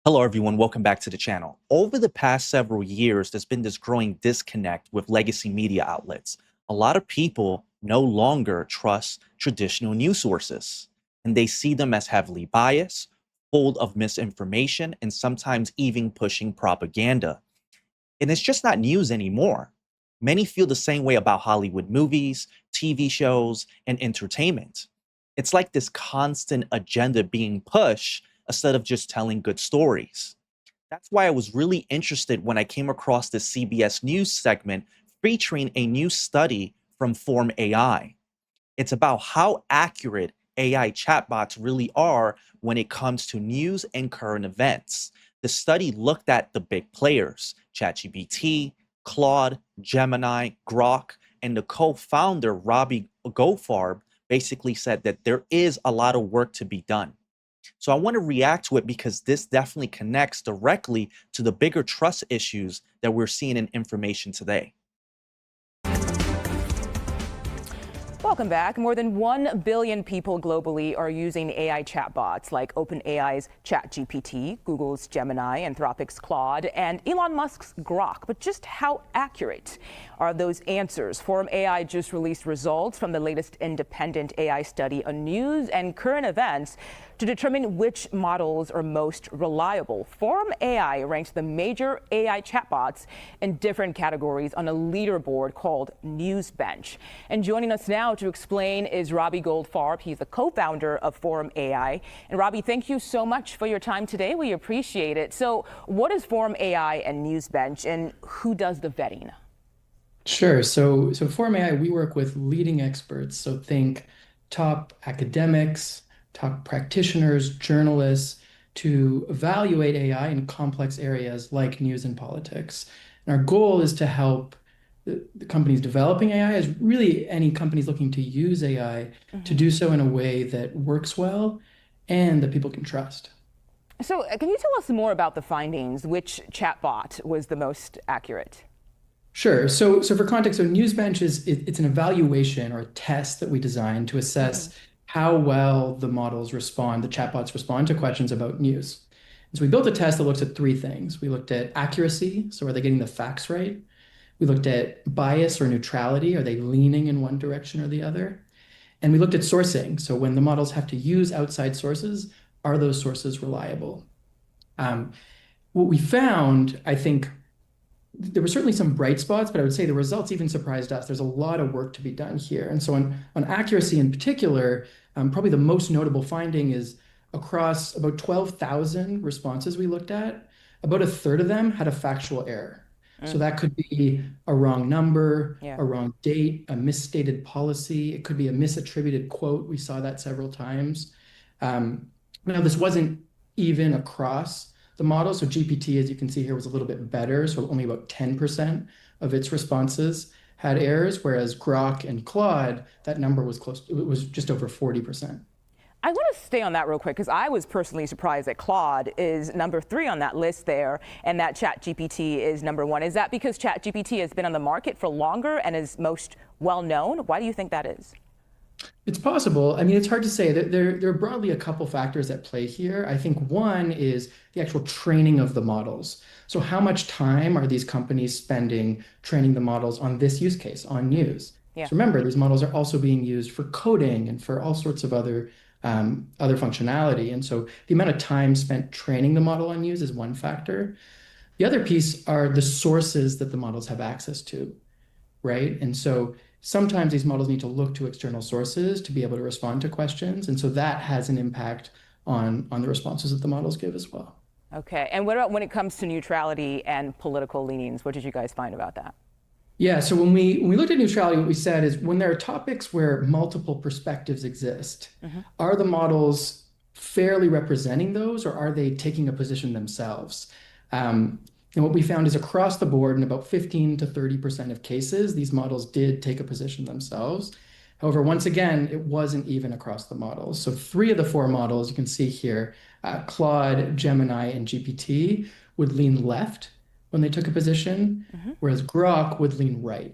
Hello, everyone. Welcome back to the channel. Over the past several years, there's been this growing disconnect with legacy media outlets. A lot of people no longer trust traditional news sources, and they see them as heavily biased, full of misinformation, and sometimes even pushing propaganda. And it's just not news anymore. Many feel the same way about Hollywood movies, TV shows, and entertainment. It's like this constant agenda being pushed instead of just telling good stories. That's why I was really interested when I came across this CBS News segment featuring a new study from Form AI. It's about how accurate AI chatbots really are when it comes to news and current events. The study looked at the big players, ChatGPT, Claude, Gemini, Grok, and the co-founder, Robbie Goldfarb, basically said that there is a lot of work to be done. So I want to react to it because this definitely connects directly to the bigger trust issues that we're seeing in information today. Welcome back. More than 1 billion people globally are using AI chatbots like OpenAI's ChatGPT, Google's Gemini, Anthropic's Claude, and Elon Musk's Grok. But just how accurate are those answers? Forum AI just released results from the latest independent AI study on news and current events to determine which models are most reliable. Forum AI ranks the major AI chatbots in different categories on a leaderboard called NewsBench. And joining us now to explain is Robbie Goldfarb. He's the co-founder of Forum AI. And Robbie, thank you so much for your time today. We appreciate it. So what is Forum AI and NewsBench, and who does the vetting? Sure. So Forum AI, we work with leading experts. So think top academics, top practitioners, journalists to evaluate AI in complex areas like news and politics. And our goal is to help the companies developing AI, as really any companies looking to use AI, to do so in a way that works well and that people can trust. So can you tell us more about the findings? Which chatbot was the most accurate? Sure. So for context, so NewsBench it's an evaluation or a test that we designed to assess how well the models respond, the chatbots respond to questions about news. And so we built a test that looks at three things. We looked at accuracy, so are they getting the facts right? We looked at bias or neutrality, are they leaning in one direction or the other? And we looked at sourcing, so when the models have to use outside sources, are those sources reliable? What we found, I think, there were certainly some bright spots, but I would say the results even surprised us. There's a lot of work to be done here. And so on accuracy in particular, probably the most notable finding is across about 12,000 responses we looked at, about a third of them had a factual error. So that could be a wrong number, a wrong date, a misstated policy. It could be a misattributed quote. We saw that several times. Now, this wasn't even across the model. So GPT, as you can see here, was a little bit better. So only about 10% of its responses had errors, whereas Grok and Claude, that number was close. It was just over 40%. I want to stay on that real quick because I was personally surprised that Claude is number 3 on that list there and that ChatGPT is number 1. Is that because ChatGPT has been on the market for longer and is most well known? Why do you think that is? It's possible. I mean, it's hard to say. There are broadly a couple factors at play here. I think one is the actual training of the models. So how much time are these companies spending training the models on this use case, on news? So remember, these models are also being used for coding and for all sorts of other functionality. And so the amount of time spent training the model on news is one factor. The other piece are the sources that the models have access to, right? And so sometimes these models need to look to external sources to be able to respond to questions. And so that has an impact on the responses that the models give as well. Okay. And what about when it comes to neutrality and political leanings? What did you guys find about that? Yeah, so when we looked at neutrality, what we said is when there are topics where multiple perspectives exist, are the models fairly representing those, or are they taking a position themselves? And what we found is across the board, in about 15 to 30% of cases, these models did take a position themselves. However, once again, it wasn't even across the models. So 3 of the 4 models you can see here, Claude, Gemini, and GPT, would lean left when they took a position, whereas Grok would lean right.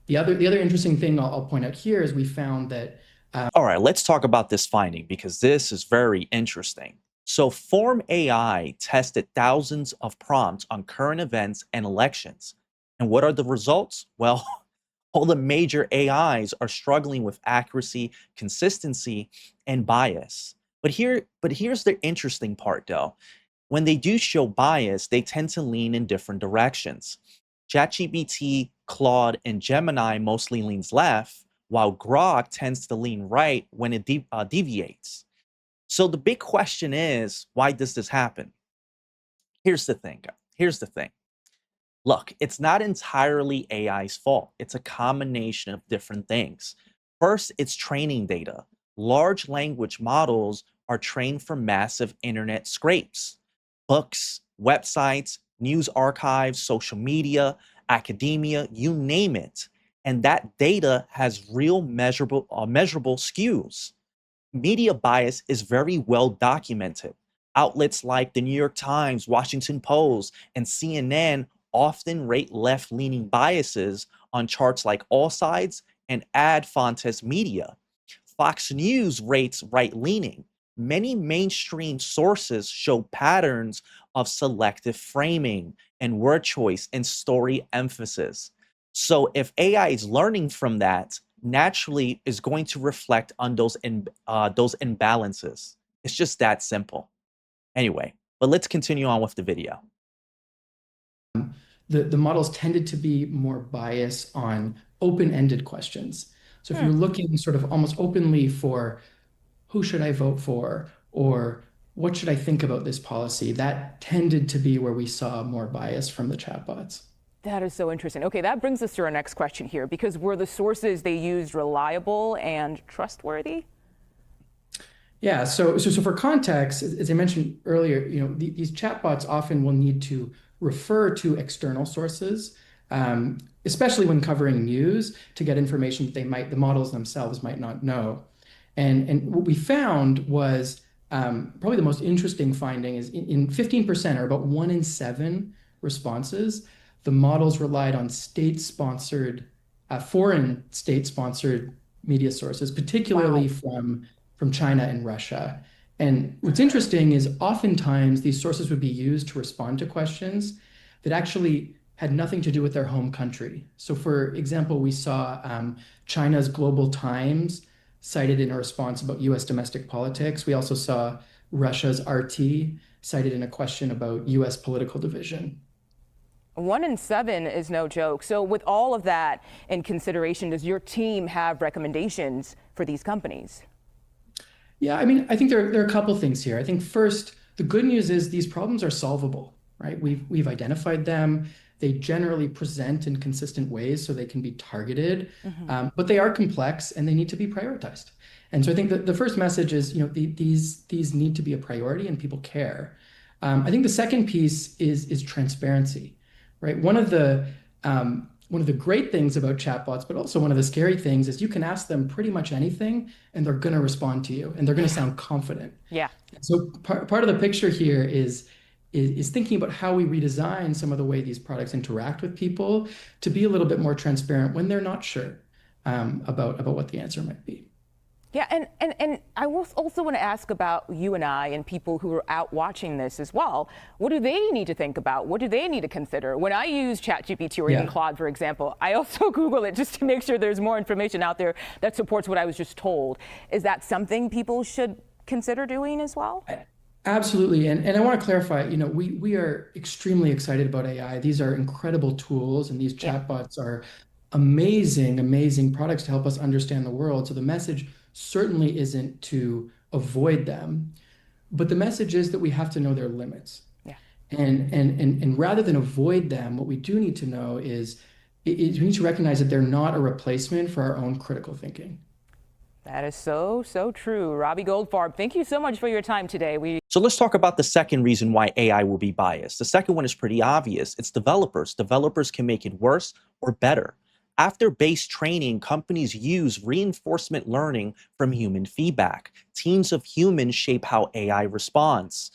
The other interesting thing I'll point out here is we found that All right, let's talk about this finding because this is very interesting. So Form AI tested thousands of prompts on current events and elections. And what are the results? Well, all the major AIs are struggling with accuracy, consistency, and bias. But here's the interesting part though. When they do show bias, they tend to lean in different directions. ChatGPT, Claude, and Gemini mostly leans left, while Grok tends to lean right when it deviates. So the big question is, why does this happen? Here's the thing. Here's the thing. Look, it's not entirely AI's fault. It's a combination of different things. First, it's training data. Large language models are trained from massive internet scrapes, books, websites, news archives, social media, academia, you name it. And that data has real measurable skews. Media bias is very well documented. Outlets like the New York Times, Washington Post, and CNN often rate left leaning biases on charts like All Sides and Ad Fontes Media. Fox News rates right leaning. Many mainstream sources show patterns of selective framing and word choice and story emphasis. So if AI is learning from that, naturally is going to reflect on those imbalances. It's just that simple. Anyway, but let's continue on with the video. The models tended to be more biased on open-ended questions. So if you're looking sort of almost openly for who should I vote for, or what should I think about this policy, that tended to be where we saw more bias from the chatbots. That is so interesting. Okay, that brings us to our next question here, because were the sources they used reliable and trustworthy? Yeah, so for context, as I mentioned earlier, these chatbots often will need to refer to external sources, especially when covering news, to get information that the models themselves might not know. And what we found was probably the most interesting finding is in 15%, or about 1 in 7 responses, the models relied on foreign state-sponsored media sources, particularly from China and Russia. And what's interesting is oftentimes these sources would be used to respond to questions that actually had nothing to do with their home country. So for example, we saw China's Global Times cited in a response about US domestic politics. We also saw Russia's RT cited in a question about US political division. 1 in 7 is no joke. So with all of that in consideration, does your team have recommendations for these companies? Yeah, I mean, I think there are a couple things here. I think first, the good news is these problems are solvable, right? We've identified them. They generally present in consistent ways so they can be targeted, but they are complex and they need to be prioritized. And so I think that the first message is, these need to be a priority and people care. I think the second piece is transparency, right? One of the great things about chatbots, but also one of the scary things, is you can ask them pretty much anything and they're going to respond to you and they're going to sound confident. Yeah. So part of the picture here is thinking about how we redesign some of the way these products interact with people to be a little bit more transparent when they're not sure about what the answer might be. Yeah, and I also want to ask about you and I and people who are out watching this as well. What do they need to think about? What do they need to consider? When I use ChatGPT or even Claude, for example, I also Google it just to make sure there's more information out there that supports what I was just told. Is that something people should consider doing as well? Absolutely, and I want to clarify, we are extremely excited about AI. These are incredible tools, and these chatbots are amazing products to help us understand the world. So the message certainly isn't to avoid them, but the message is that we have to know their limits. Yeah. And rather than avoid them, what we do need to know is we need to recognize that they're not a replacement for our own critical thinking. That is so true. Robbie Goldfarb, thank you so much for your time today. So let's talk about the second reason why AI will be biased. The second one is pretty obvious. It's developers. Developers can make it worse or better. After base training, companies use reinforcement learning from human feedback. Teams of humans shape how AI responds.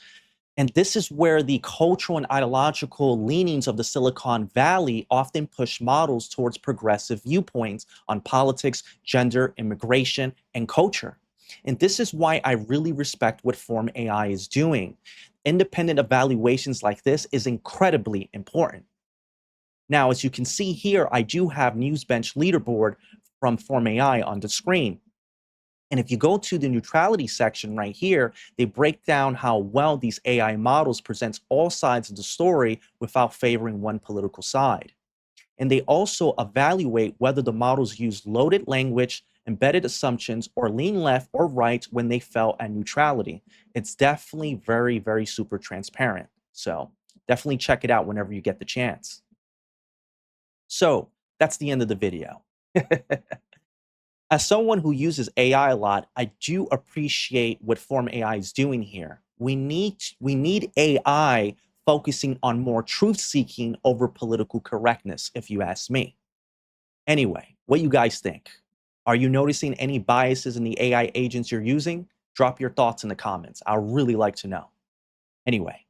And this is where the cultural and ideological leanings of the Silicon Valley often push models towards progressive viewpoints on politics, gender, immigration, and culture. And this is why I really respect what Form AI is doing. Independent evaluations like this is incredibly important. Now, as you can see here, I do have NewsBench Leaderboard from Form AI on the screen. And if you go to the neutrality section right here, they break down how well these AI models presents all sides of the story without favoring one political side. And they also evaluate whether the models use loaded language, embedded assumptions, or lean left or right when they fail at neutrality. It's definitely very, very super transparent. So definitely check it out whenever you get the chance. So that's the end of the video. As someone who uses AI a lot, I do appreciate what Form AI is doing here. We need AI focusing on more truth-seeking over political correctness, if you ask me. Anyway, what you guys think? Are you noticing any biases in the AI agents you're using? Drop your thoughts in the comments. I'd really like to know. Anyway,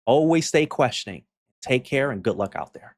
always stay questioning. Take care and good luck out there.